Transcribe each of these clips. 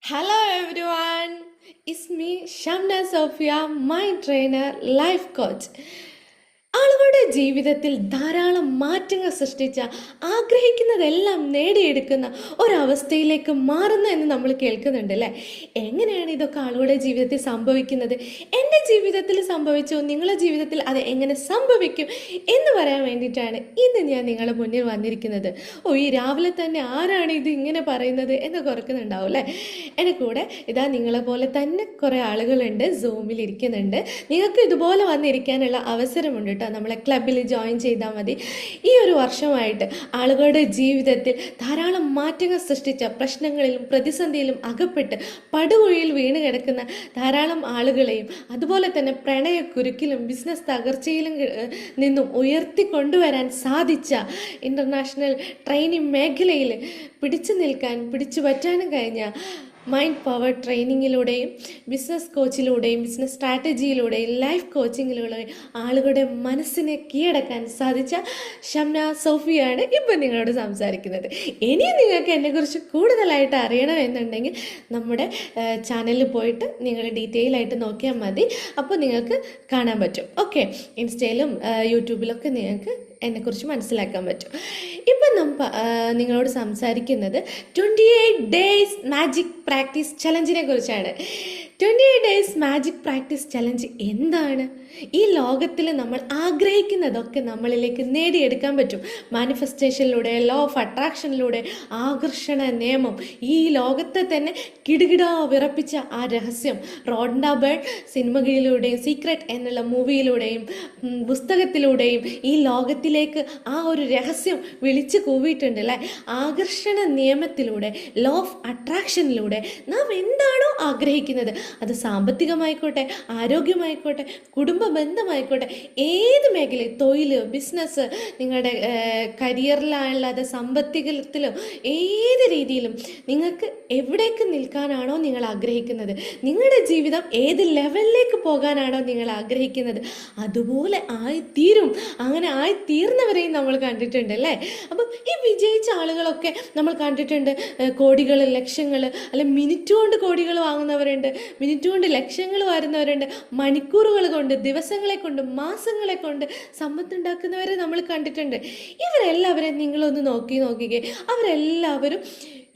Hello everyone, it's me Shamna Sophia, my trainer, life coach. ആളുകളുടെ ജീവിതത്തിൽ ധാരാളം മാറ്റങ്ങൾ സൃഷ്ടിച്ച ആഗ്രഹിക്കുന്നതെല്ലാം നേടിയെടുക്കുന്ന ഒരവസ്ഥയിലേക്ക് മാറുന്നു എന്ന് നമ്മൾ കേൾക്കുന്നുണ്ട് അല്ലേ. എങ്ങനെയാണ് ഇതൊക്കെ ആളുകളുടെ ജീവിതത്തിൽ സംഭവിക്കുന്നത്? എൻ്റെ ജീവിതത്തിൽ സംഭവിച്ചോ, നിങ്ങളുടെ ജീവിതത്തിൽ അത് എങ്ങനെ സംഭവിക്കും എന്ന് പറയാൻ വേണ്ടിയിട്ടാണ് ഇന്ന് ഞാൻ നിങ്ങളുടെ മുന്നിൽ വന്നിരിക്കുന്നത്. ഈ രാവിലെ തന്നെ ആരാണ് ഇത് ഇങ്ങനെ പറയുന്നത് എന്ന് കുറക്കുന്നുണ്ടാവും അല്ലേ. എൻ്റെ കൂടെ ഇതാ നിങ്ങളെ പോലെ തന്നെ കുറേ ആളുകളുണ്ട്, സൂമിൽ ഇരിക്കുന്നുണ്ട്. നിങ്ങൾക്ക് ഇതുപോലെ വന്നിരിക്കാനുള്ള അവസരമുണ്ട് കേട്ടോ. നമ്മളെ ക്ലബിൽ ജോയിൻ ചെയ്താൽ മതി. ഈ ഒരു വർഷമായിട്ട് ആളുകളുടെ ജീവിതത്തിൽ ധാരാളം മാറ്റങ്ങൾ സൃഷ്ടിച്ച, പ്രശ്നങ്ങളിലും പ്രതിസന്ധിയിലും അകപ്പെട്ട് പടുകുഴിയിൽ വീണ് കിടക്കുന്ന ധാരാളം ആളുകളെയും അതുപോലെ തന്നെ പ്രണയക്കുരുക്കിലും ബിസിനസ് തകർച്ചയിലും നിന്നും ഉയർത്തിക്കൊണ്ടുവരാൻ സാധിച്ച, ഇൻ്റർനാഷണൽ ട്രെയിനിങ് മേഖലയിൽ പിടിച്ചു നിൽക്കാൻ, പിടിച്ചു പറ്റാനും കഴിഞ്ഞ മൈൻഡ് പവർ ട്രെയിനിങ്ങിലൂടെയും ബിസിനസ് കോച്ചിലൂടെയും ബിസിനസ് സ്ട്രാറ്റജിയിലൂടെയും ലൈഫ് കോച്ചിങ്ങിലൂടെയും ആളുകളുടെ മനസ്സിനെ കീഴടക്കാൻ സാധിച്ച ഷംന സോഫിയാണ് ഇപ്പം നിങ്ങളോട് സംസാരിക്കുന്നത്. ഇനിയും നിങ്ങൾക്ക് എന്നെക്കുറിച്ച് കൂടുതലായിട്ട് അറിയണമെന്നുണ്ടെങ്കിൽ നമ്മുടെ ചാനലിൽ പോയിട്ട് നിങ്ങൾ ഡീറ്റെയിൽ ആയിട്ട് നോക്കിയാൽ മതി. അപ്പോൾ നിങ്ങൾക്ക് കാണാൻ പറ്റും. ഓക്കെ, ഇൻസ്റ്റയിലും യൂട്യൂബിലൊക്കെ നിങ്ങൾക്ക് എന്നെക്കുറിച്ച് മനസ്സിലാക്കാൻ പറ്റും. ഇപ്പം നിങ്ങളോട് സംസാരിക്കുന്നത് 28 ഡേയ്സ് മാജിക് പ്രാക്ടീസ് ചലഞ്ചിനെ കുറിച്ചാണ്. 28 ഡേയ്സ് മാജിക് പ്രാക്ടീസ് ചലഞ്ച് എന്താണ്? ഈ ലോകത്തിൽ നമ്മൾ ആഗ്രഹിക്കുന്നതൊക്കെ നമ്മളിലേക്ക് നേടിയെടുക്കാൻ പറ്റും. മാനിഫെസ്റ്റേഷനിലൂടെ, ലോ ഓഫ് അട്രാക്ഷനിലൂടെ, ആകർഷണ നിയമം, ഈ ലോകത്തെ തന്നെ കിടുകിടാ വിറപ്പിച്ച ആ രഹസ്യം റോണ്ട ബേർഡ് സിനിമകളിലൂടെയും സീക്രട്ട് എന്നുള്ള മൂവിയിലൂടെയും പുസ്തകത്തിലൂടെയും ഈ ലോകത്തിലേക്ക് ആ ഒരു രഹസ്യം വിളിച്ചു കൂവിയിട്ടുണ്ട് അല്ലേ. ആകർഷണ നിയമത്തിലൂടെ, ലോ ഓഫ് അട്രാക്ഷനിലൂടെ നാം എന്താണോ ആഗ്രഹിക്കുന്നത്, അത് സാമ്പത്തികമായിക്കോട്ടെ, ആരോഗ്യമായിക്കോട്ടെ, കുടുംബ ബന്ധമായിക്കോട്ടെ, ഏത് മേഖലയിൽ, തൊഴിൽ, ബിസിനസ്, നിങ്ങളുടെ കരിയറിലല്ലാതെ സാമ്പത്തികത്തിലോ ഏത് രീതിയിലും നിങ്ങൾക്ക് എവിടേക്ക് നിൽക്കാനാണോ നിങ്ങൾ ആഗ്രഹിക്കുന്നത്, നിങ്ങളുടെ ജീവിതം ഏത് ലെവലിലേക്ക് പോകാനാണോ നിങ്ങൾ ആഗ്രഹിക്കുന്നത്, അതുപോലെ ആയിത്തീരും. അങ്ങനെ ആയിത്തീർന്നവരെയും നമ്മൾ കണ്ടിട്ടുണ്ട് അല്ലേ. അപ്പം ഈ വിജയിച്ച ആളുകളൊക്കെ നമ്മൾ കണ്ടിട്ടുണ്ട്. കോടികൾ, ലക്ഷങ്ങൾ, അല്ലെ മിനിറ്റ് കൊണ്ട് കോടികൾ വാങ്ങുന്നവരുണ്ട്, മിനിറ്റ് കൊണ്ട് ലക്ഷങ്ങൾ വരുന്നവരുണ്ട്, മണിക്കൂറുകൾ കൊണ്ട്, ദിവസങ്ങളെ കൊണ്ട്, മാസങ്ങളെ കൊണ്ട് സമ്പത്തുണ്ടാക്കുന്നവരെ നമ്മൾ കണ്ടിട്ടുണ്ട്. ഇവരെല്ലാവരെയും നിങ്ങളൊന്ന് നോക്കിക്കേ. അവരെല്ലാവരും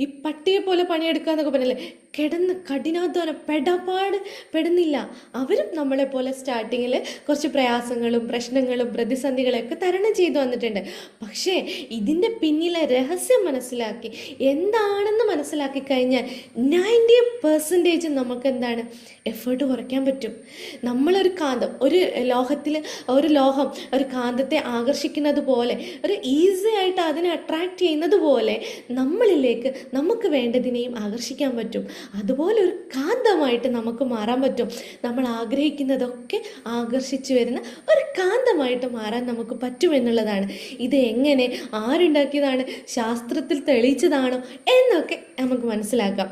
ഈ പട്ടിയെ പോലെ പണിയെടുക്കുക എന്നൊക്കെ പറഞ്ഞല്ലേ, കിടന്ന് കഠിനാധ്വാനം പെടുന്നില്ല. അവരും നമ്മളെപ്പോലെ സ്റ്റാർട്ടിങ്ങിൽ കുറച്ച് പ്രയാസങ്ങളും പ്രശ്നങ്ങളും പ്രതിസന്ധികളൊക്കെ തരണം ചെയ്തു വന്നിട്ടുണ്ട്. പക്ഷേ ഇതിൻ്റെ പിന്നിലെ രഹസ്യം മനസ്സിലാക്കി, എന്താണെന്ന് മനസ്സിലാക്കി കഴിഞ്ഞാൽ 90% നമുക്ക് എന്താണ് എഫേർട്ട് കുറയ്ക്കാൻ പറ്റും. നമ്മളൊരു കാന്തം, ഒരു ലോഹം ഒരു കാന്തത്തെ ആകർഷിക്കുന്നത് പോലെ, ഒരു ഈസി ആയിട്ട് അതിനെ അട്രാക്റ്റ് ചെയ്യുന്നത് പോലെ നമ്മളിലേക്ക് നമുക്ക് വേണ്ടതിനെയും ആകർഷിക്കാൻ പറ്റും. അതുപോലെ ഒരു കാന്തമായിട്ട് നമുക്ക് മാറാൻ പറ്റും. നമ്മൾ ആഗ്രഹിക്കുന്നതൊക്കെ ആകർഷിച്ചു വരുന്ന ഒരു കാന്തമായിട്ട് മാറാൻ നമുക്ക് പറ്റുമെന്നുള്ളതാണ്. ഇത് എങ്ങനെ, ആരുണ്ടാക്കിയതാണ്, ശാസ്ത്രത്തിൽ തെളിയിച്ചതാണോ എന്നൊക്കെ നമുക്ക് മനസ്സിലാക്കാം.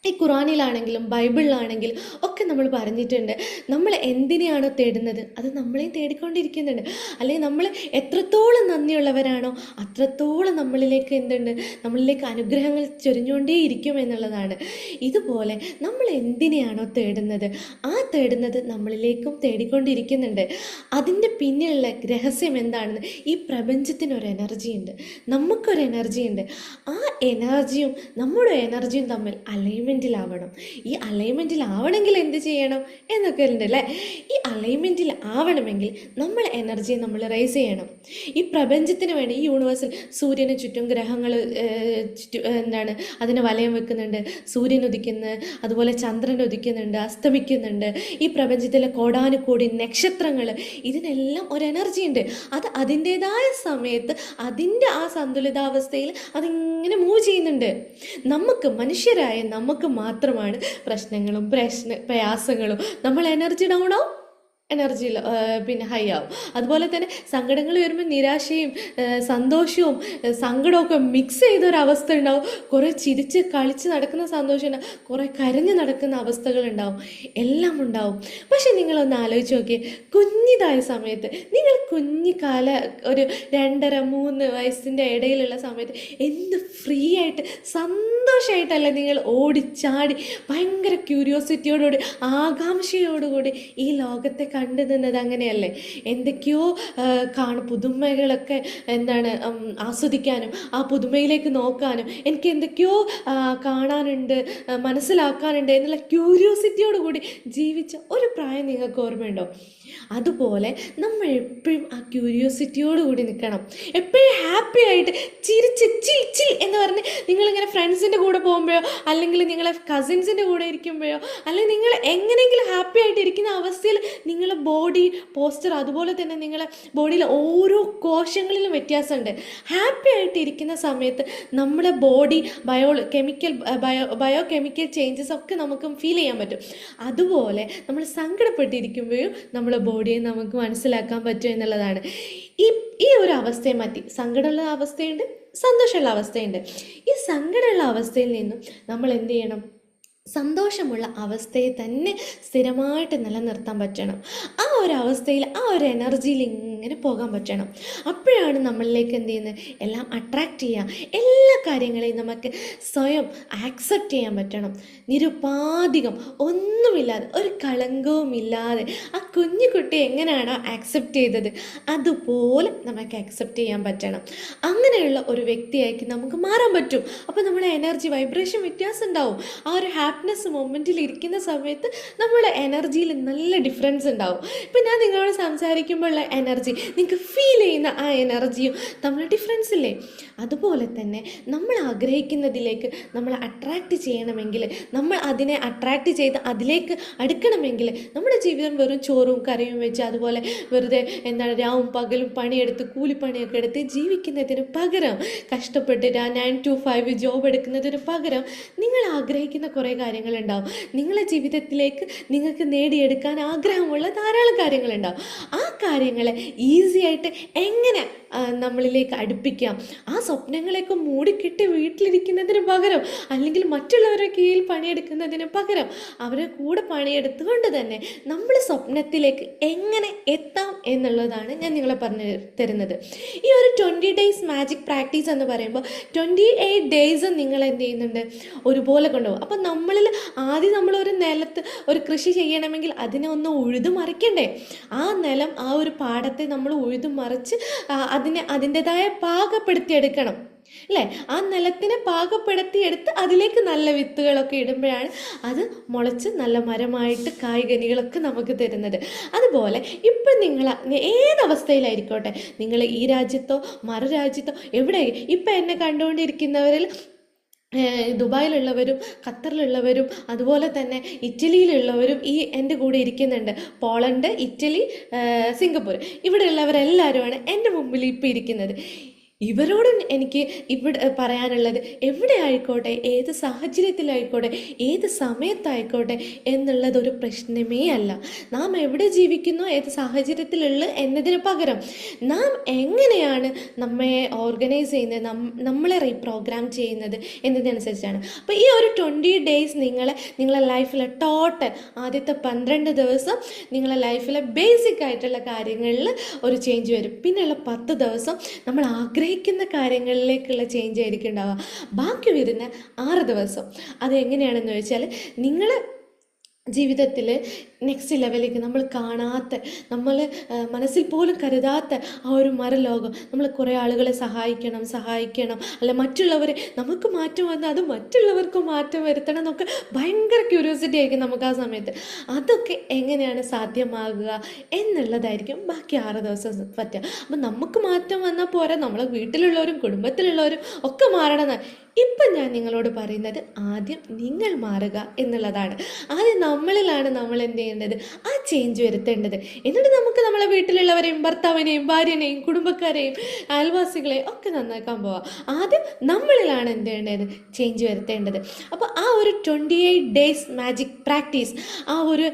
ഈ ഖുറാനിലാണെങ്കിലും ബൈബിളിലാണെങ്കിലും ഒക്കെ നമ്മൾ പറഞ്ഞിട്ടുണ്ട്, നമ്മൾ എന്തിനെയാണോ തേടുന്നത് അത് നമ്മളെയും തേടിക്കൊണ്ടിരിക്കുന്നുണ്ട്. അല്ലെങ്കിൽ നമ്മൾ എത്രത്തോളം നന്ദിയുള്ളവരാണോ അത്രത്തോളം നമ്മളിലേക്ക് നമ്മളിലേക്ക് അനുഗ്രഹങ്ങൾ ചൊരിഞ്ഞുകൊണ്ടേയിരിക്കും എന്നുള്ളതാണ്. ഇതുപോലെ നമ്മൾ എന്തിനെയാണോ തേടുന്നത് ആ തേടുന്നത് നമ്മളിലേക്കും തേടിക്കൊണ്ടിരിക്കുന്നുണ്ട്. അതിൻ്റെ പിന്നിലുള്ള രഹസ്യം എന്താണെന്ന്, ഈ പ്രപഞ്ചത്തിനൊരു എനർജി ഉണ്ട്, നമുക്കൊരു എനർജി ഉണ്ട്. ആ എനർജിയും നമ്മുടെ എനർജിയും തമ്മിൽ അലൈൻമെൻറ്റിലാവണം. ഈ അലൈൻമെൻറ്റിലാവണമെങ്കിൽ എന്ത് ചെയ്യണം എന്നൊക്കെ ഉണ്ട് അല്ലേ. ഈ അലൈൻമെൻറ്റിൽ ആവണമെങ്കിൽ നമ്മൾ എനർജിയെ നമ്മൾ റൈസ് ചെയ്യണം. ഈ പ്രപഞ്ചത്തിന് വേണ്ടി, ഈ യൂണിവേഴ്സിൽ സൂര്യന് ചുറ്റും ഗ്രഹങ്ങൾ അതിനെ വലയം വെക്കുന്നുണ്ട്. സൂര്യൻ ഉദിക്കുന്നു, അതുപോലെ ചന്ദ്രൻ ഉദിക്കുന്നുണ്ട്, അസ്തമിക്കുന്നുണ്ട്. ഈ പ്രപഞ്ചത്തിലെ കോടാനുകോടി നക്ഷത്രങ്ങൾ, ഇതിനെല്ലാം ഒരു എനർജി ഉണ്ട്. അത് അതിൻ്റേതായ സമയത്ത് അതിൻ്റെ ആ സന്തുലിതാവസ്ഥയിൽ അതിങ്ങനെ മൂവ് ചെയ്യുന്നുണ്ട്. മനുഷ്യരായ നമുക്ക് മാത്രമാണ് പ്രശ്നങ്ങളും പ്രയാസങ്ങളും. നമ്മൾ എനർജി ഡൗൺ ആവും, എനർജി പിന്നെ ഹൈ ആവും. അതുപോലെ തന്നെ സങ്കടങ്ങൾ വരുമ്പോൾ നിരാശയും സന്തോഷവും സങ്കടമൊക്കെ മിക്സ് ചെയ്തൊരവസ്ഥ ഉണ്ടാവും. കുറേ ചിരിച്ച് കളിച്ച് നടക്കുന്ന സന്തോഷം ഉണ്ടാവും, കുറേ കരഞ്ഞ് നടക്കുന്ന അവസ്ഥകളുണ്ടാവും, എല്ലാം ഉണ്ടാവും. പക്ഷെ നിങ്ങളൊന്ന് ആലോചിച്ച് നോക്കിയേ, കുഞ്ഞിതായ സമയത്ത് നിങ്ങൾ കുഞ്ഞിക്കാല ഒരു 2.5-3 വയസ്സിൻ്റെ ഇടയിലുള്ള സമയത്ത് എന്ത് ഫ്രീ ആയിട്ട് സന്തോഷമായിട്ടല്ല നിങ്ങൾ ഓടിച്ചാടി ഭയങ്കര ക്യൂരിയോസിറ്റിയോടുകൂടി ആകാംക്ഷയോടുകൂടി ഈ ലോകത്തെ കണ്ടു നിന്നത്? അങ്ങനെയല്ലേ? എന്തൊക്കെയോ പുതുമകളൊക്കെ ആസ്വദിക്കാനും ആ പുതുമയിലേക്ക് നോക്കാനും എനിക്ക് എന്തൊക്കെയോ കാണാനുണ്ട്, മനസ്സിലാക്കാനുണ്ട് എന്നുള്ള ക്യൂരിയോസിറ്റിയോട് കൂടി ജീവിച്ച ഒരു പ്രായം നിങ്ങൾക്ക് ഓർമ്മയുണ്ടോ? അതുപോലെ നമ്മൾ എപ്പോഴും ആ ക്യൂരിയോസിറ്റിയോട് കൂടി നിൽക്കണം. എപ്പോഴും ഹാപ്പി ആയിട്ട് ചിരിച്ച് ചിൽ ചിൽ എന്ന് പറഞ്ഞ് നിങ്ങളിങ്ങനെ ഫ്രണ്ട്സിൻ്റെ കൂടെ പോകുമ്പോഴോ അല്ലെങ്കിൽ നിങ്ങളെ കസിൻസിൻ്റെ കൂടെ ഇരിക്കുമ്പോഴോ അല്ലെങ്കിൽ നിങ്ങൾ എങ്ങനെയെങ്കിലും ഹാപ്പി ആയിട്ട് ഇരിക്കുന്ന അവസ്ഥയിൽ നിങ്ങളെ ബോഡി പോസ്റ്റർ, അതുപോലെ തന്നെ നിങ്ങളെ ബോഡിയിലെ ഓരോ കോശങ്ങളിലും വ്യത്യാസമുണ്ട്. ഹാപ്പി ആയിട്ട് ഇരിക്കുന്ന സമയത്ത് നമ്മുടെ ബോഡി ബയോ കെമിക്കൽ ചേഞ്ചസ് ഒക്കെ നമുക്ക് ഫീൽ ചെയ്യാൻ പറ്റും. അതുപോലെ നമ്മൾ സങ്കടപ്പെട്ടിരിക്കുമ്പോഴും നമ്മുടെ ബോഡിയെ നമുക്ക് മനസ്സിലാക്കാൻ പറ്റും എന്നുള്ളതാണ്. ഈ ഒരു അവസ്ഥയെ മാറ്റി സങ്കടമുള്ള അവസ്ഥയുണ്ട്, സന്തോഷമുള്ള അവസ്ഥയുണ്ട്. ഈ സങ്കടമുള്ള അവസ്ഥയിൽ നിന്നും നമ്മൾ എന്ത് ചെയ്യണം? സന്തോഷമുള്ള അവസ്ഥയെ തന്നെ സ്ഥിരമായിട്ട് നിലനിർത്താൻ പറ്റണം. ആ ഒരു അവസ്ഥയിൽ ആ ഒരു എനർജിയിൽ ഇങ്ങനെ പോകാൻ പറ്റണം. അപ്പോഴാണ് നമ്മളിലേക്ക് എന്ത് ചെയ്യുന്നത്? എല്ലാം അട്രാക്റ്റ് ചെയ്യുക. എല്ലാ കാര്യങ്ങളെയും നമുക്ക് സ്വയം ആക്സെപ്റ്റ് ചെയ്യാൻ പറ്റണം. നിരുപാധികം ഒന്നുമില്ലാതെ, ഒരു കളങ്കവും ഇല്ലാതെ ആ കുഞ്ഞു കുട്ടി എങ്ങനെയാണോ ആക്സെപ്റ്റ് ചെയ്തത് അതുപോലെ നമുക്ക് ആക്സെപ്റ്റ് ചെയ്യാൻ പറ്റണം. അങ്ങനെയുള്ള ഒരു വ്യക്തിയാക്കി നമുക്ക് മാറാൻ പറ്റും. അപ്പോൾ നമ്മുടെ എനർജി വൈബ്രേഷൻ വ്യത്യാസം ഉണ്ടാവും. ആ ഒരു ഹാപ്പിനെസ് മൊമെൻറ്റിൽ ഇരിക്കുന്ന സമയത്ത് നമ്മുടെ എനർജിയിൽ നല്ല ഡിഫറൻസ് ഉണ്ടാവും. ഇപ്പം ഞാൻ നിങ്ങളോട് സംസാരിക്കുമ്പോഴുള്ള എനർജി, നിങ്ങൾക്ക് ഫീൽ ചെയ്യുന്ന ആ എനർജിയും തമ്മിൽ ഡിഫറൻസ് ഇല്ലേ? അതുപോലെ തന്നെ നമ്മൾ ആഗ്രഹിക്കുന്നതിലേക്ക് നമ്മൾ അട്രാക്റ്റ് ചെയ്യണമെങ്കിൽ, നമ്മൾ അതിനെ അട്രാക്റ്റ് ചെയ്ത് അതിലേക്ക് അടുക്കണമെങ്കിൽ നമ്മുടെ ജീവിതം വെറും ചോറും കറിയും വെച്ച് അതുപോലെ വെറുതെ രാവും പകലും പണിയെടുത്ത് കൂലിപ്പണിയൊക്കെ എടുത്ത് ജീവിക്കുന്നതിന് പകരം, കഷ്ടപ്പെട്ട് 9 to 5 ജോബ് എടുക്കുന്നതിന് പകരം നിങ്ങൾ ആഗ്രഹിക്കുന്ന കുറേ കാര്യങ്ങളുണ്ടാവും. നിങ്ങളുടെ ജീവിതത്തിലേക്ക് നിങ്ങൾക്ക് നേടിയെടുക്കാൻ ആഗ്രഹമുള്ള ധാരാളം കാര്യങ്ങളുണ്ടാവും. ആ കാര്യങ്ങളെ ഈസി ആയിട്ട് എങ്ങനെ നമ്മളിലേക്ക് അടുപ്പിക്കാം? ആ സ്വപ്നങ്ങളെയൊക്കെ മൂടിക്കെട്ടി വീട്ടിലിരിക്കുന്നതിന് പകരം, അല്ലെങ്കിൽ മറ്റുള്ളവരുടെ കീഴിൽ പണിയെടുക്കുന്നതിന് പകരം അവരെ കൂടെ പണിയെടുത്തുകൊണ്ട് തന്നെ നമ്മൾ സ്വപ്നത്തിലേക്ക് എങ്ങനെ എത്താം എന്നുള്ളതാണ് ഞാൻ നിങ്ങളെ പറഞ്ഞു തരുന്നത്. ഈ ഒരു 20 days മാജിക് പ്രാക്ടീസ് എന്ന് പറയുമ്പോൾ 28 days നിങ്ങൾ എന്ത് ചെയ്യുന്നുണ്ട്? ഒരുപോലെ കൊണ്ടുപോകും. അപ്പം നമ്മളിൽ ആദ്യം നമ്മളൊരു നിലത്ത് ഒരു കൃഷി ചെയ്യണമെങ്കിൽ അതിനെ ഒന്ന് ഉഴുതുമറിക്കണ്ടേ? ആ നിലം, ആ ഒരു പാടത്തെ നമ്മൾ ഉഴുതുമറിച്ച് അതിൻ്റെതായ പാകപ്പെടുത്തിയെടുക്കണം അല്ലേ? ആ നിലത്തിനെ പാകപ്പെടുത്തിയെടുത്ത് അതിലേക്ക് നല്ല വിത്തുകളൊക്കെ ഇടുമ്പോഴാണ് അത് മുളച്ച് നല്ല മരമായിട്ട് കായ്കനികളൊക്കെ നമുക്ക് തരുന്നത്. അതുപോലെ ഇപ്പം നിങ്ങൾ ഏതവസ്ഥയിലായിരിക്കോട്ടെ, നിങ്ങൾ ഈ രാജ്യത്തോ മറുരാജ്യത്തോ എവിടെ, ഇപ്പം എന്നെ കണ്ടുകൊണ്ടിരിക്കുന്നവരിൽ ദുബായിലുള്ളവരും ഖത്തറിലുള്ളവരും അതുപോലെ തന്നെ ഇറ്റലിയിലുള്ളവരും എൻ്റെ കൂടെ ഇരിക്കുന്നുണ്ട്. പോളണ്ട്, ഇറ്റലി, സിംഗപ്പൂർ, ഇവിടെയുള്ളവരെല്ലാവരുമാണ് എൻ്റെ മുമ്പിൽ ഇപ്പോൾ ഇരിക്കുന്നത്. ഇവരോടും എനിക്ക് ഇവിടെ പറയാനുള്ളത്, എവിടെ ആയിക്കോട്ടെ, ഏത് സാഹചര്യത്തിലായിക്കോട്ടെ, ഏത് സമയത്തായിക്കോട്ടെ എന്നുള്ളതൊരു പ്രശ്നമേ അല്ല. നാം എവിടെ ജീവിക്കുന്നോ, ഏത് സാഹചര്യത്തിലുള്ള എന്നതിന് പകരം നാം എങ്ങനെയാണ് നമ്മെ ഓർഗനൈസ് ചെയ്യുന്നത്, നമ്മളെ റീപ്രോഗ്രാം ചെയ്യുന്നത് എന്നതനുസരിച്ചാണ്. അപ്പോൾ ഈ ഒരു 20 days നിങ്ങളെ ലൈഫിലെ ടോട്ടൽ ആദ്യത്തെ 12 ദിവസം നിങ്ങളെ ലൈഫിലെ ബേസിക് ആയിട്ടുള്ള കാര്യങ്ങളിൽ ഒരു ചേഞ്ച് വരും. പിന്നെയുള്ള 10 ദിവസം നമ്മൾ ആഗ്രഹിക്കുന്ന കാര്യങ്ങളിലേക്കുള്ള ചേഞ്ച് ആയിരിക്കും ഉണ്ടാവുക. ബാക്കി വരുന്ന 6 ദിവസം അത് എങ്ങനെയാണെന്ന് വെച്ചാൽ, നിങ്ങൾ ജീവിതത്തിൽ നെക്സ്റ്റ് ലെവലിലേക്ക് നമ്മൾ കാണാത്ത, നമ്മൾ മനസ്സിൽ പോലും കരുതാത്ത ആ ഒരു മറുലോകം, നമ്മൾ കുറേ ആളുകളെ സഹായിക്കണം, അല്ല മറ്റുള്ളവരെ നമുക്ക് മാറ്റം വന്നാൽ അത് മറ്റുള്ളവർക്ക് മാറ്റം വരുത്തണം എന്നൊക്കെ ഭയങ്കര ക്യൂരിയോസിറ്റി ആയിരിക്കും നമുക്ക് ആ സമയത്ത്. അതൊക്കെ എങ്ങനെയാണ് സാധ്യമാകുക എന്നുള്ളതായിരിക്കും ബാക്കി 6 ദിവസം പറ്റുക. അപ്പം നമുക്ക് മാറ്റം വന്നാൽ പോരാ, നമ്മളെ വീട്ടിലുള്ളവരും കുടുംബത്തിലുള്ളവരും ഒക്കെ മാറണം. ഇപ്പം ഞാൻ നിങ്ങളോട് പറയുന്നത് ആദ്യം നിങ്ങൾ മാറുക എന്നുള്ളതാണ്. ആദ്യം നമ്മളിലാണ് നമ്മൾ എന്ത് ചെയ്യേണ്ടത്, ആ ചേഞ്ച് വരുത്തേണ്ടത്. എന്നിട്ട് നമുക്ക് നമ്മളെ വീട്ടിലുള്ളവരെയും ഭർത്താവിനെയും ഭാര്യനെയും കുടുംബക്കാരെയും അയൽവാസികളെയും ഒക്കെ നന്നാക്കാൻ പോവാം. ആദ്യം നമ്മളിലാണ് എന്ത് ചെയ്യേണ്ടത്, ചേഞ്ച് വരുത്തേണ്ടത്. അപ്പോൾ ആ ഒരു 28 ഡേയ്സ് മാജിക് പ്രാക്ടീസ്, ആ ഒരു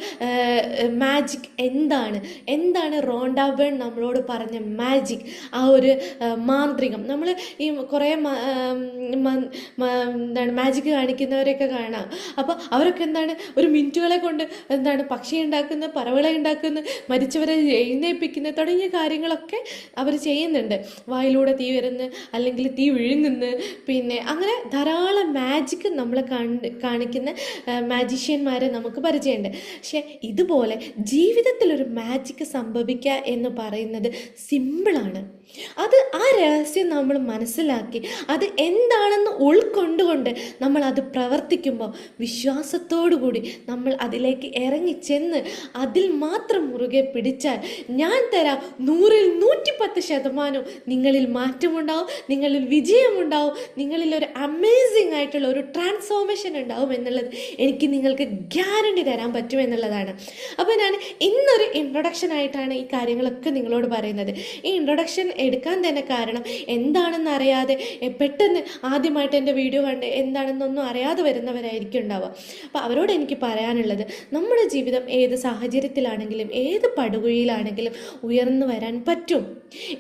മാജിക് എന്താണ് റോണ്ട ബേൺ നമ്മളോട് പറഞ്ഞ മാജിക്, ആ ഒരു മാന്ത്രികം. നമ്മൾ ഈ കുറേ എന്താണ് മാജിക് കാണിക്കുന്നവരെയൊക്കെ കാണാം. അപ്പോൾ അവരൊക്കെ എന്താണ് ഒരു മിനിറ്റുകളെ കൊണ്ട് എന്താണ് പക്ഷി ഉണ്ടാക്കുന്നത്, പറവള ഉണ്ടാക്കുന്നത്, മരിച്ചവരെ എഴുന്നേൽപ്പിക്കുന്നത് തുടങ്ങിയ കാര്യങ്ങളൊക്കെ അവർ ചെയ്യുന്നുണ്ട്. വായിലൂടെ തീ വരുന്നു, അല്ലെങ്കിൽ തീ വിഴുങ്ങുന്നു, പിന്നെ അങ്ങനെ ധാരാളം മാജിക് നമ്മളെ കാണിക്കുന്ന മാജിഷ്യന്മാരെ നമുക്ക് പരിചയമുണ്ട്. പക്ഷെ ഇതുപോലെ ജീവിതത്തിലൊരു മാജിക് സംഭവിക്കുക എന്ന് പറയുന്നത് സിമ്പിളാണ്. അത് ആ രഹസ്യം നമ്മൾ മനസ്സിലാക്കി അത് എന്താണെന്ന് ഉൾക്കൊണ്ടുകൊണ്ട് നമ്മൾ അത് പ്രവർത്തിക്കുമ്പോൾ വിശ്വാസത്തോടു കൂടി നമ്മൾ അതിലേക്ക് ഇറങ്ങിച്ചെന്ന് അതിൽ മാത്രം മുറുകെ പിടിച്ചാൽ ഞാൻ തരാം 100-ൽ 110% നിങ്ങളിൽ മാറ്റമുണ്ടാവും, നിങ്ങളിൽ വിജയമുണ്ടാവും, നിങ്ങളിൽ ഒരു അമേസിംഗ് ആയിട്ടുള്ള ഒരു ട്രാൻസ്ഫോർമേഷൻ ഉണ്ടാവും എന്നുള്ളത് എനിക്ക് നിങ്ങൾക്ക് ഗ്യാരണ്ടി തരാൻ പറ്റും എന്നുള്ളതാണ്. അപ്പോൾ ഞാൻ ഇന്നൊരു ഇൻട്രൊഡക്ഷൻ ആയിട്ടാണ് ഈ കാര്യങ്ങളൊക്കെ നിങ്ങളോട് പറയുന്നത്. ഈ ഇൻട്രൊഡക്ഷൻ എടുക്കാൻ തന്നെ കാരണം എന്താണെന്ന് അറിയാതെ പെട്ടെന്ന് ആദ്യമായിട്ട് എൻ്റെ വീഡിയോ കണ്ട് എന്താണെന്നൊന്നും അറിയാതെ വരുന്നവരായിരിക്കും ഉണ്ടാവുക. അപ്പോൾ അവരോട് എനിക്ക് പറയാനുള്ളത്, നമ്മുടെ ജീവിതം ഏത് സാഹചര്യത്തിലാണെങ്കിലും ഏത് പടുകുഴിയിലാണെങ്കിലും ഉയർന്നു വരാൻ പറ്റും.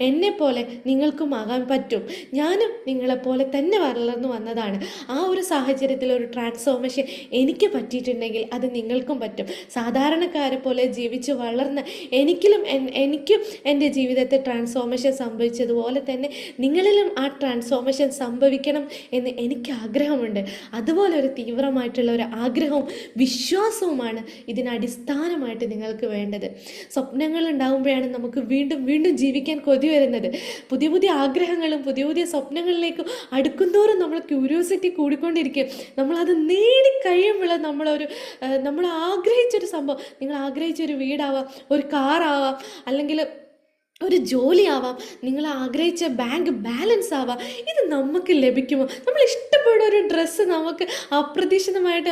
എന്നെപ്പോലെ നിങ്ങൾക്കും ആകാൻ പറ്റും. ഞാനും നിങ്ങളെപ്പോലെ തന്നെ വളർന്നു വന്നതാണ്. ആ ഒരു സാഹചര്യത്തിൽ ഒരു ട്രാൻസ്ഫോർമേഷൻ എനിക്ക് പറ്റിയിട്ടുണ്ടെങ്കിൽ അത് നിങ്ങൾക്കും പറ്റും. സാധാരണക്കാരെ പോലെ ജീവിച്ച് വളർന്ന എനിക്കും എൻ്റെ ജീവിതത്തെ ട്രാൻസ്ഫോർമേഷൻ സംഭവിച്ചതുപോലെ തന്നെ നിങ്ങളിലും ആ ട്രാൻസ്ഫോർമേഷൻ സംഭവിക്കണം എന്ന് എനിക്ക് ആഗ്രഹമുണ്ട്. അതുപോലെ ഒരു തീവ്രമായിട്ടുള്ള ഒരു ആഗ്രഹവും വിശ്വാസവുമാണ് ഇതിനടിസ്ഥാനമായിട്ട് നിങ്ങൾക്ക് വേണ്ടത്. സ്വപ്നങ്ങൾ ഉണ്ടാകുമ്പോഴാണ് നമുക്ക് വീണ്ടും വീണ്ടും ജീവിക്കാൻ കൊതി വരുന്നത്. പുതിയ പുതിയ ആഗ്രഹങ്ങളും പുതിയ പുതിയ സ്വപ്നങ്ങളിലേക്കും അടുക്കുന്തോറും നമ്മൾ ക്യൂരിയോസിറ്റി കൂടിക്കൊണ്ടിരിക്കും. നമ്മളത് നേടിക്കഴിയുമ്പോൾ നമ്മൾ ആഗ്രഹിച്ചൊരു സംഭവം, നിങ്ങൾ ആഗ്രഹിച്ചൊരു വീടാവാം, ഒരു കാറാവാം, അല്ലെങ്കിൽ ഒരു ജോലിയാവാം, നിങ്ങൾ ആഗ്രഹിച്ച ബാങ്ക് ബാലൻസ് ആവാം, ഇത് നമുക്ക് ലഭിക്കുമോ? നമ്മൾ ഇഷ്ടപ്പെടുന്ന ഒരു ഡ്രസ്സ് നമുക്ക് അപ്രതീക്ഷിതമായിട്ട്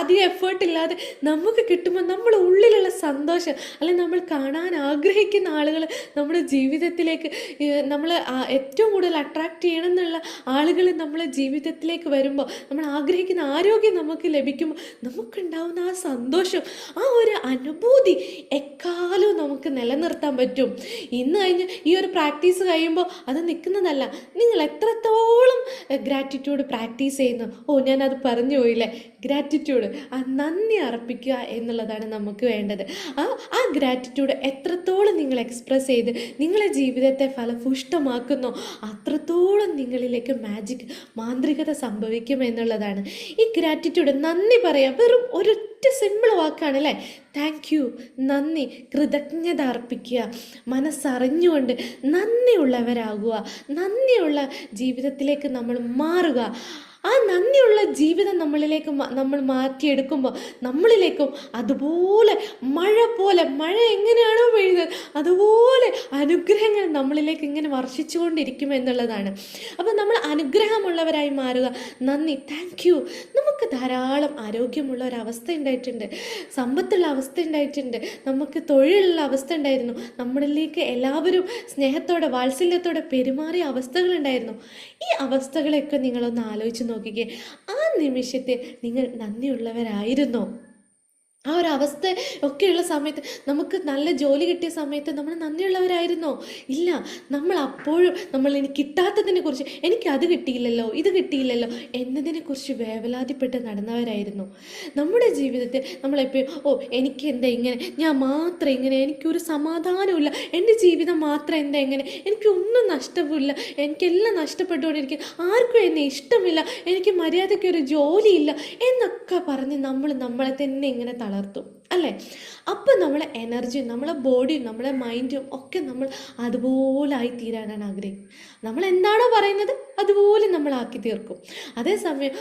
അധികം എഫേർട്ടില്ലാതെ നമുക്ക് കിട്ടുമ്പോൾ നമ്മുടെ ഉള്ളിലുള്ള സന്തോഷം, അല്ലെങ്കിൽ നമ്മൾ കാണാൻ ആഗ്രഹിക്കുന്ന ആളുകൾ നമ്മുടെ ജീവിതത്തിലേക്ക് നമ്മൾ ഏറ്റവും കൂടുതൽ അട്രാക്റ്റ് ചെയ്യണം എന്നുള്ള ആളുകൾ നമ്മളെ ജീവിതത്തിലേക്ക് വരുമ്പോൾ, നമ്മൾ ആഗ്രഹിക്കുന്ന ആരോഗ്യം നമുക്ക് ലഭിക്കുമ്പോൾ നമുക്കുണ്ടാവുന്ന ആ സന്തോഷം, ആ ഒരു അനുഭൂതി എക്കാലവും നമുക്ക് നിലനിർത്താൻ പറ്റും. ഇന്ന് കഴിഞ്ഞ് ഈ ഒരു പ്രാക്ടീസ് കഴിയുമ്പോൾ അത് നിൽക്കുന്നതല്ല, നിങ്ങൾ എത്രത്തോളം ഗ്രാറ്റിറ്റ്യൂഡ് പ്രാക്ടീസ് ചെയ്യുന്നു. ഞാനത് പറഞ്ഞു പോയില്ലേ, ഗ്രാറ്റിറ്റ്യൂഡ്, ആ നന്ദി അർപ്പിക്കുക എന്നുള്ളതാണ് നമുക്ക് വേണ്ടത്. ആ ഗ്രാറ്റിറ്റ്യൂഡ് എത്രത്തോളം നിങ്ങൾ എക്സ്പ്രസ് ചെയ്ത് നിങ്ങളെ ജീവിതത്തെ ഫലഭൂഷ്ടമാക്കുന്നോ അത്രത്തോളം നിങ്ങളിലേക്ക് മാജിക്, മാന്ത്രികത സംഭവിക്കും എന്നുള്ളതാണ്. ഈ ഗ്രാറ്റിറ്റ്യൂഡ്, നന്ദി പറയാം, വെറും ഒരു സിമ്പിൾ വാക്കാണ് അല്ലേ? താങ്ക് യു, നന്ദി, കൃതജ്ഞത അർപ്പിക്കുക, മനസ്സറിഞ്ഞുകൊണ്ട് നന്ദിയുള്ളവരാകുക, നന്ദിയുള്ള ജീവിതത്തിലേക്ക് നമ്മൾ മാറുക. ആ നന്ദിയുള്ള ജീവിതം നമ്മൾ മാറ്റിയെടുക്കുമ്പോൾ നമ്മളിലേക്കും അതുപോലെ മഴ എങ്ങനെയാണോ പെയ്യുന്നത് അതുപോലെ അനുഗ്രഹങ്ങൾ നമ്മളിലേക്ക് ഇങ്ങനെ വർഷിച്ചുകൊണ്ടിരിക്കും എന്നുള്ളതാണ്. അപ്പോൾ നമ്മൾ അനുഗ്രഹമുള്ളവരായി മാറുക. നന്ദി, താങ്ക് യു. നമുക്ക് ധാരാളം ആരോഗ്യമുള്ള ഒരവസ്ഥ ഉണ്ടായിട്ടുണ്ട്, സമ്പത്തുള്ള അവസ്ഥ ഉണ്ടായിട്ടുണ്ട്, നമുക്ക് തൊഴിലുള്ള അവസ്ഥ ഉണ്ടായിരുന്നു, നമ്മളിലേക്ക് എല്ലാവരും സ്നേഹത്തോടെ വാത്സല്യത്തോടെ പെരുമാറിയ അവസ്ഥകളുണ്ടായിരുന്നു. ഈ അവസ്ഥകളെയൊക്കെ നിങ്ങളൊന്ന് ആലോചിച്ച് നോക്കിക്കേ. ആ നിമിഷത്തിൽ നിങ്ങൾ നന്ദിയുള്ളവരായിരുന്നോ? ആ ഒരു അവസ്ഥ ഒക്കെയുള്ള സമയത്ത്, നമുക്ക് നല്ല ജോലി കിട്ടിയ സമയത്ത് നമ്മൾ നന്ദിയുള്ളവരായിരുന്നോ? ഇല്ല. നമ്മൾ അപ്പോഴും എനിക്ക് കിട്ടാത്തതിനെ കുറിച്ച്, എനിക്കത് കിട്ടിയില്ലല്ലോ, ഇത് കിട്ടിയില്ലല്ലോ എന്നതിനെക്കുറിച്ച് വേവലാതിപ്പെട്ട് നടന്നവരായിരുന്നു. നമ്മുടെ ജീവിതത്തിൽ നമ്മളെപ്പോഴും എനിക്ക് എന്താ ഇങ്ങനെ, ഞാൻ മാത്രം ഇങ്ങനെ, എനിക്കൊരു സമാധാനമില്ല, എൻ്റെ ജീവിതം മാത്രം എന്താ ഇങ്ങനെ, എനിക്കൊന്നും നഷ്ടമില്ല, എനിക്കെല്ലാം നഷ്ടപ്പെട്ടുകൊണ്ടിരിക്കും, ആർക്കും എന്നെ ഇഷ്ടമില്ല, എനിക്ക് മര്യാദയ്ക്കൊരു ജോലിയില്ല എന്നൊക്കെ പറഞ്ഞ് നമ്മളെ തന്നെ ഇങ്ങനെ തളർത്തും അല്ലേ? അപ്പം നമ്മളെ എനർജിയും നമ്മളെ ബോഡിയും നമ്മളെ മൈൻഡും ഒക്കെ നമ്മൾ അതുപോലെ ആയി തീരാനാണ് ആഗ്രഹിക്കുന്നത്. നമ്മൾ എന്താണോ പറയുന്നത് അതുപോലെ നമ്മളാക്കി തീർക്കും. അതേസമയം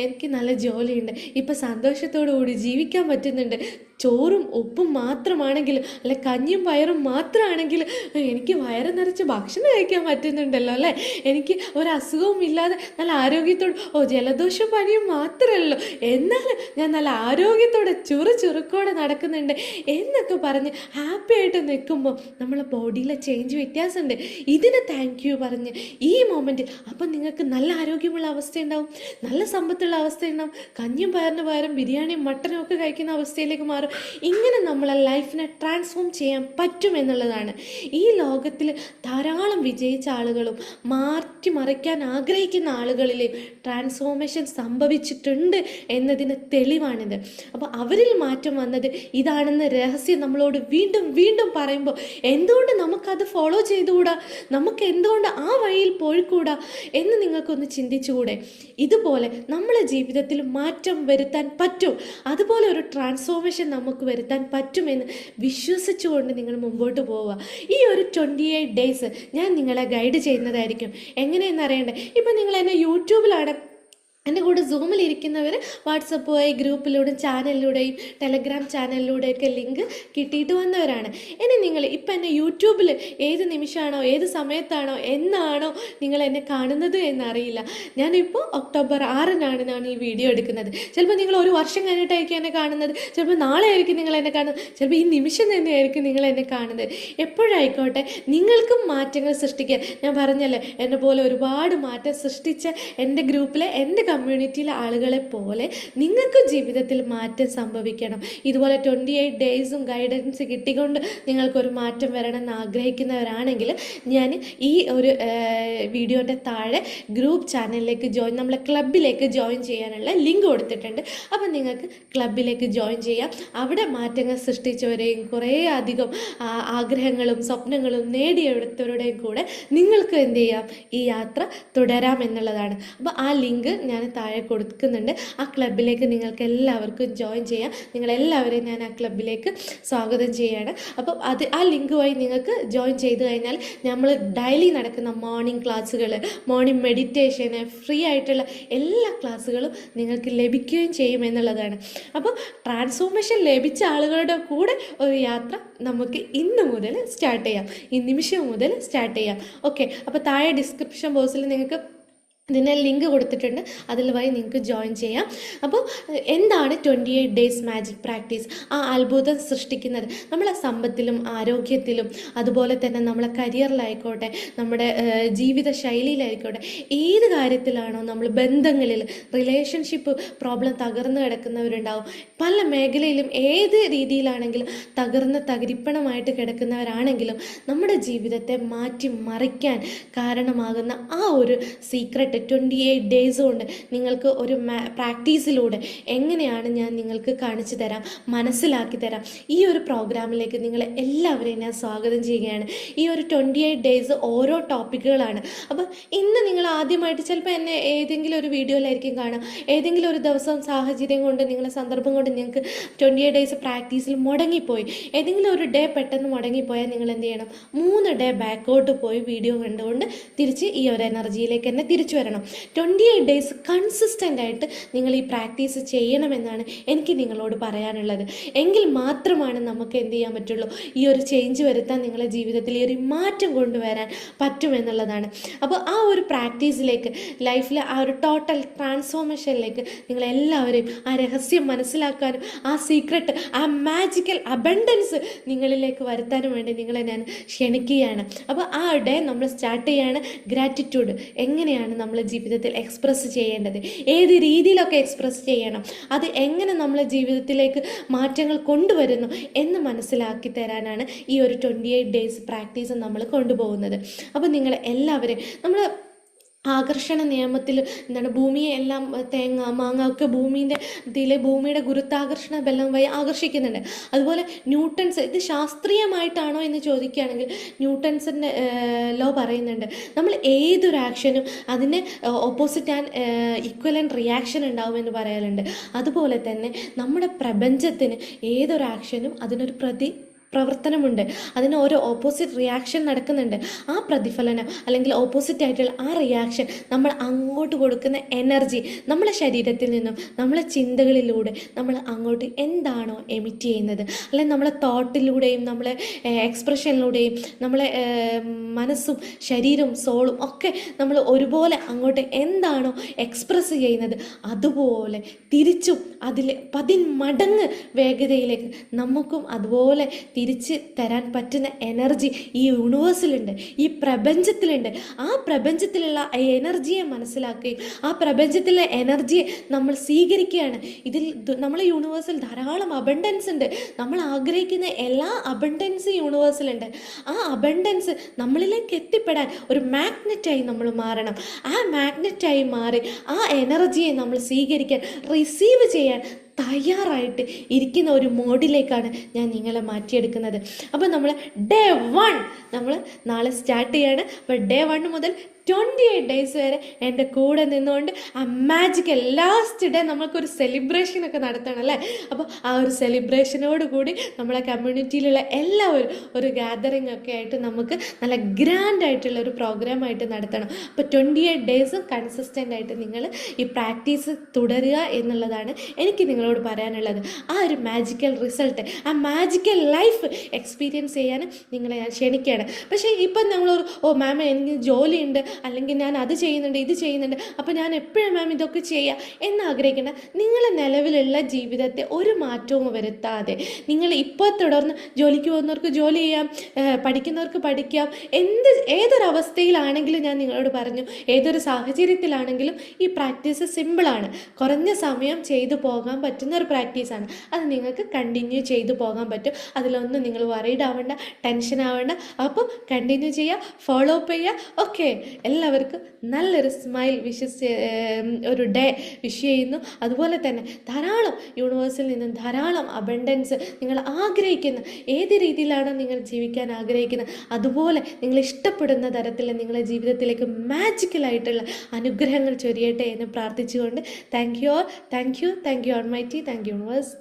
എനിക്ക് നല്ല ജോലിയുണ്ട്, ഇപ്പം സന്തോഷത്തോടു കൂടി ജീവിക്കാൻ പറ്റുന്നുണ്ട്, ചോറും ഉപ്പും മാത്രമാണെങ്കിലും അല്ലെ കഞ്ഞിയും പയറും മാത്രമാണെങ്കിലും എനിക്ക് വയറ് നിറച്ച് ഭക്ഷണം കഴിക്കാൻ പറ്റുന്നുണ്ടല്ലോ അല്ലേ, എനിക്ക് ഒരസുഖവും ഇല്ലാതെ നല്ല ആരോഗ്യത്തോടെ ജലദോഷം പനിയും മാത്രമല്ലോ എന്നാലും ഞാൻ നല്ല ആരോഗ്യത്തോടെ ചുറുചുറുക്കോടെ നടക്കുന്നുണ്ട് എന്നൊക്കെ പറഞ്ഞ് ഹാപ്പി ആയിട്ട് നിൽക്കുമ്പോൾ നമ്മളെ ബോഡിയിലെ ചേഞ്ച് വ്യത്യാസമുണ്ട്. ഇതിന് താങ്ക് യു പറഞ്ഞ് ഈ മൊമെൻറ്റ് അപ്പം നിങ്ങൾക്ക് നല്ല ആരോഗ്യമുള്ള അവസ്ഥയുണ്ടാവും, നല്ല സമ്പത്തുള്ള അവസ്ഥയുണ്ടാവും, കഞ്ഞിയും പയറിന് പകരം ബിരിയാണിയും മട്ടനും ഒക്കെ കഴിക്കുന്ന അവസ്ഥയിലേക്ക് മാറും. ഇങ്ങനെ നമ്മളെ ലൈഫിനെ ട്രാൻസ്ഫോം ചെയ്യാൻ പറ്റുമെന്നുള്ളതാണ്. ഈ ലോകത്തിൽ ധാരാളം വിജയിച്ച ആളുകളും മാറ്റിമറിക്കാൻ ആഗ്രഹിക്കുന്ന ആളുകളിൽ ട്രാൻസ്ഫോർമേഷൻ സംഭവിച്ചിട്ടുണ്ട് എന്നതിന് തെളിവാണിത്. അപ്പോൾ അവരിൽ മാറ്റം വന്നത് ഇതാണെന്ന് രഹസ്യം നമ്മളോട് വീണ്ടും വീണ്ടും പറയുമ്പോൾ എന്തുകൊണ്ട് നമുക്കത് ഫോളോ ചെയ്തുകൂടാ, നമുക്ക് എന്തുകൊണ്ട് ആ വഴിയിൽ പോയിക്കൂടാ എന്ന് നിങ്ങൾക്കൊന്ന് ചിന്തിച്ചുകൂടെ? ഇതുപോലെ നമ്മളെ ജീവിതത്തിൽ മാറ്റം വരുത്താൻ പറ്റും, അതുപോലെ ഒരു ട്രാൻസ്ഫോർമേഷൻ നമുക്ക് വരുത്താൻ പറ്റുമെന്ന് വിശ്വസിച്ചുകൊണ്ട് നിങ്ങൾ മുമ്പോട്ട് പോവുക. ഈ ഒരു 28 ഡേയ്സ് ഞാൻ നിങ്ങളെ ഗൈഡ് ചെയ്യുന്നതായിരിക്കും. എങ്ങനെയെന്നറിയണ്ടേ? ഇപ്പം നിങ്ങൾ എന്നെ യൂട്യൂബിലാണ്, എൻ്റെ കൂടെ സൂമിലിരിക്കുന്നവർ വാട്സപ്പ് വഴി ഗ്രൂപ്പിലൂടെയും ചാനലിലൂടെയും ടെലഗ്രാം ചാനലിലൂടെയൊക്കെ ലിങ്ക് കിട്ടിയിട്ട് വന്നവരാണ്. ഇനി നിങ്ങൾ ഇപ്പം എന്നെ യൂട്യൂബിൽ ഏത് നിമിഷമാണോ ഏത് സമയത്താണോ എന്നാണോ നിങ്ങൾ എന്നെ കാണുന്നത് എന്നറിയില്ല. ഞാനിപ്പോൾ ഒക്ടോബർ 6-നാണ് ഞാൻ ഈ വീഡിയോ എടുക്കുന്നത്. ചിലപ്പോൾ നിങ്ങൾ ഒരു വർഷം കഴിഞ്ഞിട്ടായിരിക്കും എന്നെ കാണുന്നത്, ചിലപ്പോൾ നാളെ ആയിരിക്കും നിങ്ങൾ എന്നെ കാണുന്നത്, ചിലപ്പോൾ ഈ നിമിഷം തന്നെയായിരിക്കും നിങ്ങൾ എന്നെ കാണുന്നത്. എപ്പോഴായിക്കോട്ടെ നിങ്ങൾക്കും മാറ്റങ്ങൾ സൃഷ്ടിക്കാൻ, ഞാൻ പറഞ്ഞല്ലേ എന്നെ പോലെ ഒരുപാട് മാറ്റം സൃഷ്ടിച്ച എൻ്റെ ഗ്രൂപ്പിലെ എൻ്റെ കമ്മ്യൂണിറ്റിയിലെ ആളുകളെ പോലെ നിങ്ങൾക്കും ജീവിതത്തിൽ മാറ്റം സംഭവിക്കണം. ഇതുപോലെ 28 ഡേയ്സും ഗൈഡൻസ് കിട്ടിക്കൊണ്ട് നിങ്ങൾക്കൊരു മാറ്റം വരണമെന്ന് ആഗ്രഹിക്കുന്നവരാണെങ്കിൽ ഞാൻ ഈ ഒരു വീഡിയോൻ്റെ താഴെ ഗ്രൂപ്പ് ചാനലിലേക്ക് ജോയിൻ, നമ്മളെ ക്ലബിലേക്ക് ജോയിൻ ചെയ്യാനുള്ള ലിങ്ക് കൊടുത്തിട്ടുണ്ട്. അപ്പം നിങ്ങൾക്ക് ക്ലബിലേക്ക് ജോയിൻ ചെയ്യാം. അവിടെ മാറ്റങ്ങൾ സൃഷ്ടിച്ചവരെയും കുറേ അധികം ആഗ്രഹങ്ങളും സ്വപ്നങ്ങളും നേടിയെടുത്തവരുടെയും കൂടെ നിങ്ങൾക്ക് എന്ത് ചെയ്യാം, ഈ യാത്ര തുടരാം എന്നുള്ളതാണ്. അപ്പോൾ ആ ലിങ്ക് ഞാൻ താഴെ കൊടുക്കുന്നുണ്ട്. ആ ക്ലബിലേക്ക് നിങ്ങൾക്ക് എല്ലാവർക്കും ജോയിൻ ചെയ്യാം. നിങ്ങളെല്ലാവരെയും ഞാൻ ആ ക്ലബിലേക്ക് സ്വാഗതം ചെയ്യുകയാണ്. അപ്പം ആ ലിങ്ക് വഴി നിങ്ങൾക്ക് ജോയിൻ ചെയ്ത് കഴിഞ്ഞാൽ നമ്മൾ ഡെയിലി നടക്കുന്ന മോർണിംഗ് ക്ലാസ്സുകൾ, മോർണിംഗ് മെഡിറ്റേഷന്, ഫ്രീ ആയിട്ടുള്ള എല്ലാ ക്ലാസ്സുകളും നിങ്ങൾക്ക് ലഭിക്കുകയും ചെയ്യും എന്നുള്ളതാണ്. അപ്പോൾ ട്രാൻസ്ഫോർമേഷൻ ലഭിച്ച ആളുകളുടെ കൂടെ ഒരു യാത്ര നമുക്ക് ഇന്ന് മുതൽ സ്റ്റാർട്ട് ചെയ്യാം, ഈ നിമിഷം മുതൽ സ്റ്റാർട്ട് ചെയ്യാം. ഓക്കെ, അപ്പോൾ താഴെ ഡിസ്ക്രിപ്ഷൻ ബോക്സിൽ നിങ്ങൾക്ക് ഇതിനെ ലിങ്ക് കൊടുത്തിട്ടുണ്ട്, അതിൽ വഴി നിങ്ങൾക്ക് ജോയിൻ ചെയ്യാം. അപ്പോൾ എന്താണ് 28 ഡേയ്സ് മാജിക് പ്രാക്ടീസ്? ആ അത്ഭുതം സൃഷ്ടിക്കുന്നത് നമ്മളെ സമ്പത്തിലും ആരോഗ്യത്തിലും അതുപോലെ തന്നെ നമ്മളെ കരിയറിലായിക്കോട്ടെ, നമ്മുടെ ജീവിത ശൈലിയിലായിക്കോട്ടെ, ഏത് കാര്യത്തിലാണോ നമ്മൾ ബന്ധങ്ങളിൽ റിലേഷൻഷിപ്പ് പ്രോബ്ലം തകർന്നു കിടക്കുന്നവരുണ്ടാവും, പല മേഖലയിലും ഏത് രീതിയിലാണെങ്കിലും തകരിപ്പണമായിട്ട് കിടക്കുന്നവരാണെങ്കിലും നമ്മുടെ ജീവിതത്തെ മാറ്റി മറിക്കാൻ കാരണമാകുന്ന ആ ഒരു സീക്രട്ട് 28 ഡേയ്സ് കൊണ്ട് നിങ്ങൾക്ക് ഒരു പ്രാക്ടീസിലൂടെ എങ്ങനെയാണ് ഞാൻ നിങ്ങൾക്ക് കാണിച്ചു തരാം, മനസ്സിലാക്കി തരാം. ഈ ഒരു പ്രോഗ്രാമിലേക്ക് നിങ്ങളെ എല്ലാവരെയും ഞാൻ സ്വാഗതം ചെയ്യുകയാണ്. ഈ ഒരു 28 ഡേയ്സ് ഓരോ ടോപ്പിക്കുകളാണ്. അപ്പോൾ ഇന്ന് നിങ്ങൾ ആദ്യമായിട്ട് ചിലപ്പോൾ എന്നെ ഏതെങ്കിലും ഒരു വീഡിയോയിലായിരിക്കും കാണാം, ഏതെങ്കിലും ഒരു ദിവസം സാഹചര്യം കൊണ്ട് നിങ്ങളെ സന്ദർഭം കൊണ്ട് നിങ്ങൾക്ക് 28 ഡേയ്സ് പ്രാക്ടീസിൽ മുടങ്ങിപ്പോയി, ഏതെങ്കിലും ഒരു ഡേ പെട്ടെന്ന് മുടങ്ങിപ്പോയാൽ നിങ്ങൾ എന്ത് ചെയ്യണം, 3 ഡേ ബാക്കോട്ട് പോയി വീഡിയോ കണ്ടുകൊണ്ട് തിരിച്ച് ഈ ഒരു എനർജിയിലേക്ക് തന്നെ തിരിച്ചു വരണം. 28 ഡേയ്സ് കൺസിസ്റ്റൻ്റ് ആയിട്ട് നിങ്ങൾ ഈ പ്രാക്ടീസ് ചെയ്യണമെന്നാണ് എനിക്ക് നിങ്ങളോട് പറയാനുള്ളത്. എങ്കിൽ മാത്രമാണ് നമുക്ക് എന്ത് ചെയ്യാൻ പറ്റുള്ളൂ, ഈ ഒരു ചേഞ്ച് വരുത്താൻ നിങ്ങളുടെ ജീവിതത്തിൽ ഈ ഒരു മാറ്റം കൊണ്ടുവരാൻ പറ്റുമെന്നുള്ളതാണ്. അപ്പോൾ ആ ഒരു പ്രാക്ടീസിലേക്ക്, ലൈഫിലെ ആ ഒരു ടോട്ടൽ ട്രാൻസ്ഫോർമേഷനിലേക്ക് നിങ്ങളെല്ലാവരെയും ആ രഹസ്യം മനസ്സിലാക്കാനും ആ സീക്രട്ട്, ആ മാജിക്കൽ അബണ്ടൻസ് നിങ്ങളിലേക്ക് വരുത്താനും വേണ്ടി നിങ്ങളെ ഞാൻ ക്ഷണിക്കുകയാണ്. അപ്പോൾ ആ ഡേ നമ്മൾ സ്റ്റാർട്ട് ചെയ്യാണ്. ഗ്രാറ്റിറ്റ്യൂഡ് എങ്ങനെയാണ് നമ്മൾ ജീവിതത്തിൽ എക്സ്പ്രസ് ചെയ്യേണ്ടത്, ഏത് രീതിയിലൊക്കെ എക്സ്പ്രസ് ചെയ്യണം, അത് എങ്ങനെ നമ്മളെ ജീവിതത്തിലേക്ക് മാറ്റങ്ങൾ കൊണ്ടുവരുന്നു എന്ന് മനസ്സിലാക്കി തരാനാണ് ഈ ഒരു 28 ഡേയ്സ് പ്രാക്ടീസ് നമ്മൾ കൊണ്ടുപോകുന്നത്. അപ്പോൾ നിങ്ങൾ എല്ലാവരും നമ്മൾ ആകർഷണ നിയമത്തിൽ എന്താണ് ഭൂമിയെ എല്ലാം തേങ്ങ മാങ്ങ ഒക്കെ ഭൂമിയുടെ ഗുരുത്വാകർഷണ ബലം വഴി ആകർഷിക്കുന്നുണ്ട്. അതുപോലെ ന്യൂട്ടൺസ്, ഇത് ശാസ്ത്രീയമായിട്ടാണോ എന്ന് ചോദിക്കുകയാണെങ്കിൽ ന്യൂട്ടൺസിൻ്റെ ലോ പറയുന്നുണ്ട്, നമ്മൾ ഏതൊരു ആക്ഷനും അതിന് ഓപ്പോസിറ്റ് ആൻഡ് ഈക്വലൻ്റ് റിയാക്ഷൻ ഉണ്ടാവുമെന്ന് പറയാറുണ്ട്. അതുപോലെ തന്നെ നമ്മുടെ പ്രപഞ്ചത്തിന് ഏതൊരു ആക്ഷനും അതിനൊരു പ്രവർത്തനമുണ്ട്, അതിന് ഓരോ ഓപ്പോസിറ്റ് റിയാക്ഷൻ നടക്കുന്നുണ്ട്. ആ പ്രതിഫലനം അല്ലെങ്കിൽ ഓപ്പോസിറ്റ് ആയിട്ടുള്ള ആ റിയാക്ഷൻ നമ്മൾ അങ്ങോട്ട് കൊടുക്കുന്ന എനർജി നമ്മളെ ശരീരത്തിൽ നിന്നും നമ്മളെ ചിന്തകളിലൂടെ നമ്മൾ അങ്ങോട്ട് എന്താണോ എമിറ്റ് ചെയ്യുന്നത്, അല്ലെങ്കിൽ നമ്മളെ തോട്ടിലൂടെയും നമ്മളെ എക്സ്പ്രഷനിലൂടെയും നമ്മളെ മനസ്സും ശരീരവും സോളും ഒക്കെ നമ്മൾ ഒരുപോലെ അങ്ങോട്ട് എന്താണോ എക്സ്പ്രസ് ചെയ്യുന്നത് അതുപോലെ തിരിച്ചും അതിൽ 10 മടങ്ങ് വേഗതയിലേക്ക് നമുക്കും അതുപോലെ തിരിച്ച് തരാൻ പറ്റുന്ന എനർജി ഈ യൂണിവേഴ്സിലുണ്ട്, ഈ പ്രപഞ്ചത്തിലുണ്ട്. ആ പ്രപഞ്ചത്തിലുള്ള എനർജിയെ മനസ്സിലാക്കുകയും ആ പ്രപഞ്ചത്തിലെ എനർജിയെ നമ്മൾ സ്വീകരിക്കുകയാണ്. ഇതിൽ നമ്മളെ യൂണിവേഴ്സിൽ ധാരാളം അബണ്ടൻസ് ഉണ്ട്. നമ്മൾ ആഗ്രഹിക്കുന്ന എല്ലാ അബണ്ടൻസ് യൂണിവേഴ്സിലുണ്ട്. ആ അബണ്ടൻസ് നമ്മളിലേക്ക് എത്തിപ്പെടാൻ ഒരു മാഗ്നറ്റായി നമ്മൾ മാറണം. ആ മാഗ്നറ്റായി മാറി ആ എനർജിയെ നമ്മൾ സ്വീകരിക്കാൻ, റിസീവ് ചെയ്യാൻ തയ്യാറായിട്ട് ഇരിക്കുന്ന ഒരു മോഡിലേക്കാണ് ഞാൻ നിങ്ങളെ മാറ്റിയെടുക്കുന്നത്. അപ്പോൾ നമ്മൾ ഡേ 1 നമ്മൾ നാളെ സ്റ്റാർട്ട് ചെയ്യാണ്. അപ്പോൾ ഡേ 1 മുതൽ 28 ഡേയ്സ് വരെ എൻ്റെ കൂടെ നിന്നുകൊണ്ട് ആ മാജിക്കൽ ലാസ്റ്റ് ഡേ നമ്മൾക്കൊരു സെലിബ്രേഷനൊക്കെ നടത്തണം അല്ലേ. അപ്പോൾ ആ ഒരു സെലിബ്രേഷനോട് കൂടി നമ്മളെ കമ്മ്യൂണിറ്റിയിലുള്ള എല്ലാവരും ഒരു ഗാദറിംഗ് ഒക്കെ ആയിട്ട് നമുക്ക് നല്ല ഗ്രാൻഡ് ആയിട്ടുള്ള ഒരു പ്രോഗ്രാമായിട്ട് നടത്തണം. അപ്പോൾ 28 ഡേയ്സും കൺസിസ്റ്റൻ്റ് ആയിട്ട് നിങ്ങൾ ഈ പ്രാക്ടീസ് തുടരുക എന്നുള്ളതാണ് എനിക്ക് നിങ്ങളോട് പറയാനുള്ളത്. ആ ഒരു മാജിക്കൽ റിസൾട്ട്, ആ മാജിക്കൽ ലൈഫ് എക്സ്പീരിയൻസ് ചെയ്യാൻ നിങ്ങളെ ഞാൻ ക്ഷണിക്കുകയാണ്. പക്ഷേ ഇപ്പം നമ്മളൊരു മാം എനിക്ക് ജോലിയുണ്ട്, അല്ലെങ്കിൽ ഞാൻ അത് ചെയ്യുന്നുണ്ട് ഇത് ചെയ്യുന്നുണ്ട്, അപ്പോൾ ഞാൻ എപ്പോഴും മാം ഇതൊക്കെ ചെയ്യുക എന്നാഗ്രഹിക്കേണ്ട. നിങ്ങളെ നിലവിലുള്ള ജീവിതത്തെ ഒരു മാറ്റവും വരുത്താതെ നിങ്ങൾ ഇപ്പോൾ തുടർന്ന് ജോലിക്ക് പോകുന്നവർക്ക് ജോലി ചെയ്യാം, പഠിക്കുന്നവർക്ക് പഠിക്കാം, ഏതൊരവസ്ഥയിലാണെങ്കിലും ഞാൻ നിങ്ങളോട് പറഞ്ഞു, ഏതൊരു സാഹചര്യത്തിലാണെങ്കിലും ഈ പ്രാക്ടീസ് സിമ്പിളാണ്. കുറഞ്ഞ സമയം ചെയ്തു പോകാൻ പറ്റുന്ന ഒരു പ്രാക്ടീസാണ്. അത് നിങ്ങൾക്ക് കണ്ടിന്യൂ ചെയ്തു പോകാൻ പറ്റും. അതിലൊന്നും നിങ്ങൾ വറീഡ് ആവേണ്ട, ടെൻഷൻ ആവേണ്ട. അപ്പോൾ കണ്ടിന്യൂ ചെയ്യുക, ഫോളോ അപ്പ് ചെയ്യുക. ഓക്കെ, എല്ലാവർക്കും നല്ലൊരു സ്മൈൽ ഒരു ഡേ വിഷ് ചെയ്യുന്നു. അതുപോലെ തന്നെ ധാരാളം യൂണിവേഴ്സിൽ നിന്നും ധാരാളം അബണ്ടൻസ് നിങ്ങൾ ആഗ്രഹിക്കുന്ന, ഏത് രീതിയിലാണോ നിങ്ങൾ ജീവിക്കാൻ ആഗ്രഹിക്കുന്നത് അതുപോലെ നിങ്ങൾ ഇഷ്ടപ്പെടുന്ന തരത്തിൽ നിങ്ങളുടെ ജീവിതത്തിലേക്ക് മാജിക്കലായിട്ടുള്ള അനുഗ്രഹങ്ങൾ ചൊരിയട്ടെ എന്ന് പ്രാർത്ഥിച്ചുകൊണ്ട് thank you almighty, thank you universe.